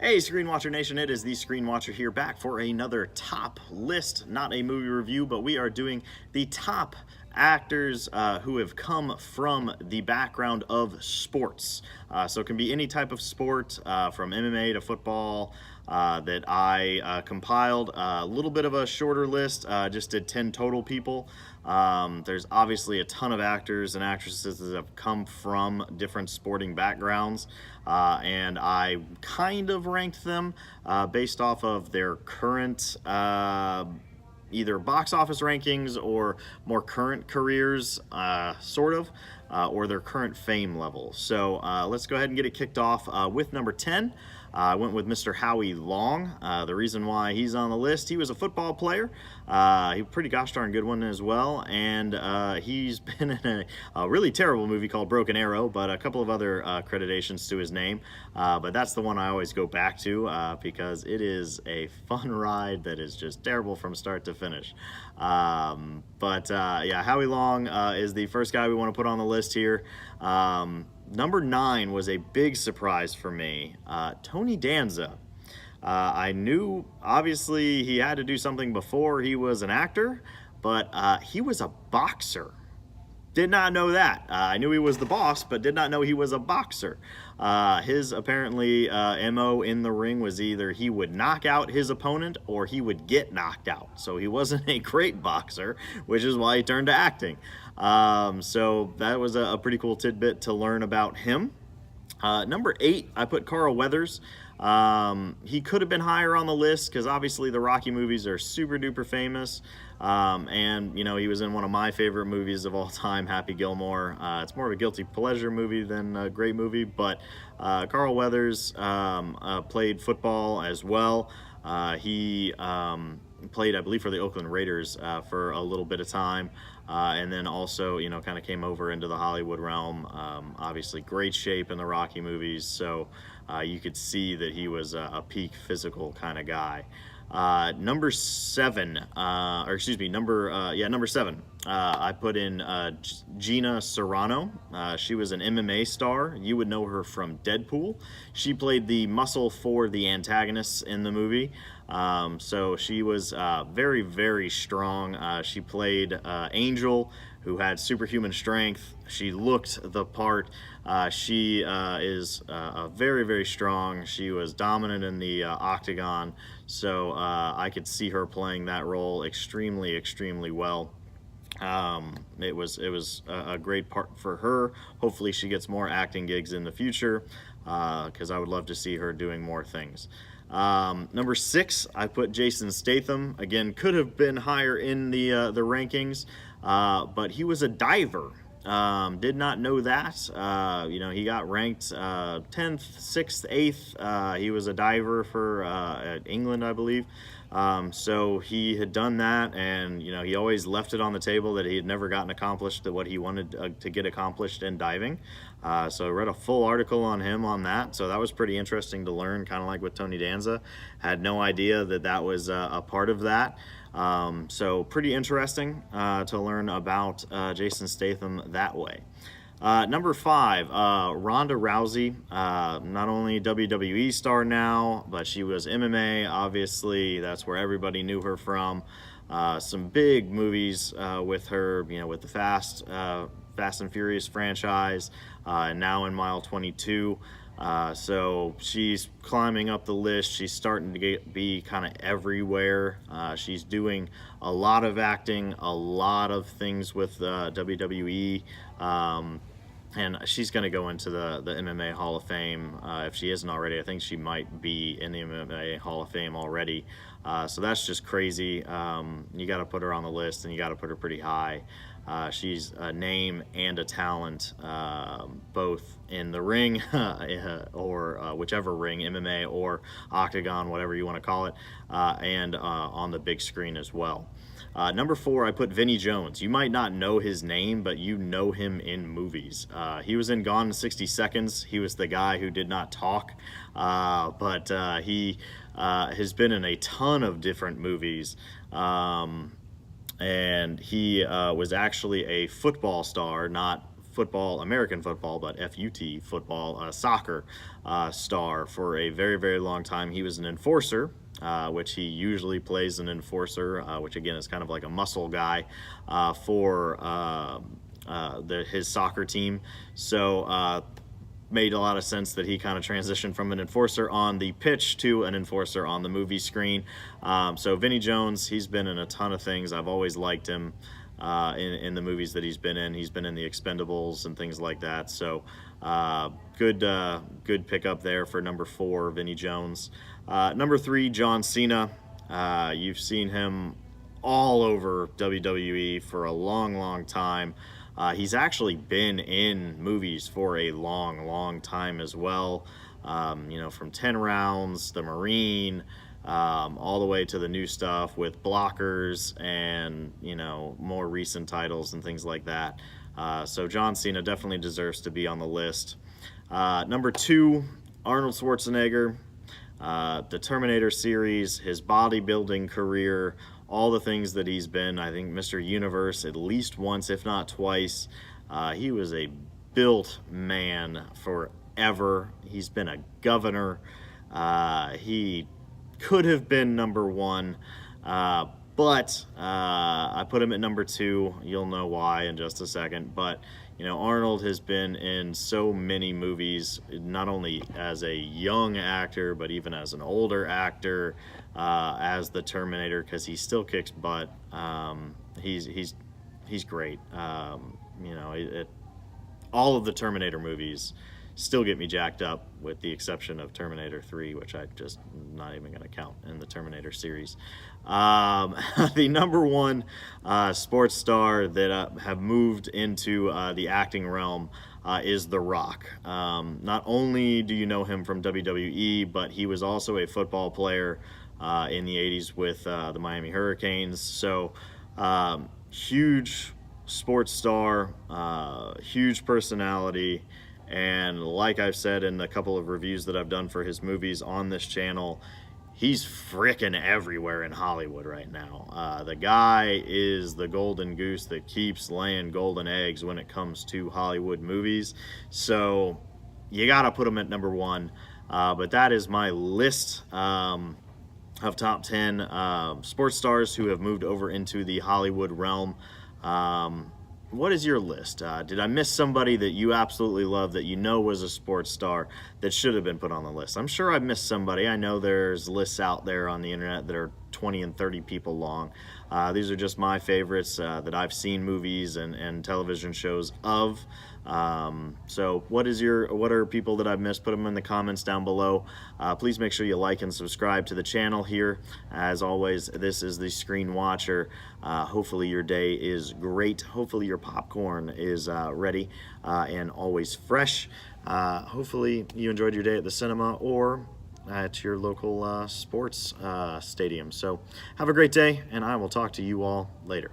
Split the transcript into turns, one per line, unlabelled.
Hey, Screen Watcher Nation, it is the Screen Watcher here, back for another top list. Not a movie review, but we are doing the top actors who have come from the background of sports. So it can be any type of sport, from MMA to football, that I compiled. A little bit of a shorter list, just did 10 total people. There's obviously a ton of actors and actresses that have come from different sporting backgrounds, and I kind of ranked them based off of their current either box office rankings or more current careers, or their current fame level. So let's go ahead and get it kicked off with number 10. I went with Mr. Howie Long. The reason why he's on the list, he was a football player. He was a pretty gosh darn good one as well, and he's been in a really terrible movie called Broken Arrow, but a couple of other accreditations to his name. But that's the one I always go back to because it is a fun ride that is just terrible from start to finish. Yeah, Howie Long is the first guy we want to put on the list here. Number 9 was a big surprise for me. Tony Danza. I knew, obviously, he had to do something before he was an actor, but he was a boxer. Did not know that. I knew he was the boss, but did not know he was a boxer. His apparently MO in the ring was either he would knock out his opponent or he would get knocked out. So he wasn't a great boxer, which is why he turned to acting. So that was a pretty cool tidbit to learn about him. Number 8, I put Carl Weathers. He could have been higher on the list because obviously the Rocky movies are super duper famous. And you know, he was in one of my favorite movies of all time, Happy Gilmore. It's more of a guilty pleasure movie than a great movie, but Carl Weathers played football as well. He played, I believe, for the Oakland Raiders for a little bit of time, and then also, you know, kind of came over into the Hollywood realm. Obviously number shape in the Rocky movies, so you could see that he was a peak physical kind of guy. Number 7, number 7, I put in Gina Serrano. She was an MMA star. You would know her from Deadpool. She played the muscle for the antagonists in the movie. So she was very, very strong. She played Angel, who had superhuman strength. She looked the part. She is very, very strong. She was dominant in the octagon, so I could see her playing that role extremely, extremely well. It was a great part for her. Hopefully she gets more acting gigs in the future, because I would love to see her doing more things. Number 6, I put Jason Statham. Again, could have been higher in the rankings, but he was a diver. Did not know that. You know, he got ranked 10th, 6th, 8th. He was a diver for England, I believe. So he had done that, and you know, he always left it on the table that he had never gotten accomplished what he wanted to get accomplished in diving. So I read a full article on him on that, so that was pretty interesting to learn, kind of like with Tony Danza. Had no idea that that was a part of that. So pretty interesting to learn about Jason Statham that way. Number 5, Ronda Rousey. Not only WWE star now, but she was MMA, obviously. That's where everybody knew her from. Some big movies with her, you know, with the Fast and Furious franchise, and now in Mile 22. So she's climbing up the list. She's starting to be kind of everywhere. She's doing a lot of acting, a lot of things with WWE. And she's going to go into the MMA Hall of Fame. If she isn't already, I think she might be in the MMA Hall of Fame already. So that's just crazy. You got to put her on the list, and you got to put her pretty high. She's a name and a talent, both in the ring or whichever ring, MMA or octagon, whatever you want to call it, and on the big screen as well. Number 4, I put Vinnie Jones. You might not know his name, but you know him in movies. He was in Gone in 60 Seconds. He was the guy who did not talk, but he has been in a ton of different movies. And he was actually a football star, not football, American football, but FUT football, soccer star for a very, very long time. He was an enforcer, which he usually plays an enforcer, which again is kind of like a muscle guy for his soccer team. So made a lot of sense that he kind of transitioned from an enforcer on the pitch to an enforcer on the movie screen. So Vinnie Jones, he's been in a ton of things. I've always liked him in the movies that he's been in. He's been in the Expendables and things like that. So good pickup there for number 4, Vinnie Jones. Number 3, John Cena. You've seen him all over WWE for a long, long time. He's actually been in movies for a long, long time as well. From 10 Rounds, The Marine, all the way to the new stuff with Blockers and, more recent titles and things like that. So John Cena definitely deserves to be on the list. Number 2, Arnold Schwarzenegger. The Terminator series, his bodybuilding career, all the things that he's been. I think Mr. Universe at least once, if not twice. He was a built man forever. He's been a governor. He could have been number 1, but I put him at number 2. You'll know why in just a second. But Arnold has been in so many movies, not only as a young actor, but even as an older actor, as the Terminator, because he still kicks butt. He's great. All of the Terminator movies still get me jacked up, with the exception of Terminator 3, which I just not even going to count in the Terminator series. The number 1 sports star that have moved into the acting realm is The Rock. Not only do you know him from WWE, but he was also a football player in the 80s with the Miami Hurricanes. So huge sports star, huge personality. And like I've said in a couple of reviews that I've done for his movies on this channel, he's frickin' everywhere in Hollywood right now. The guy is the golden goose that keeps laying golden eggs when it comes to Hollywood movies. So you gotta put him at number 1. But that is my list of top 10 sports stars who have moved over into the Hollywood realm. What is your list? Did I miss somebody that you absolutely love, that was a sports star, that should have been put on the list? I'm sure I missed somebody. I know there's lists out there on the internet that are 20 and 30 people long. These are just my favorites that I've seen movies and television shows of. So what are people that I've missed? Put them in the comments down below. Please make sure you like and subscribe to the channel here. As always, this is the Screen Watcher. Hopefully your day is great. Hopefully your popcorn is ready and always fresh. Hopefully you enjoyed your day at the cinema or at your local sports stadium. So have a great day, and I will talk to you all later.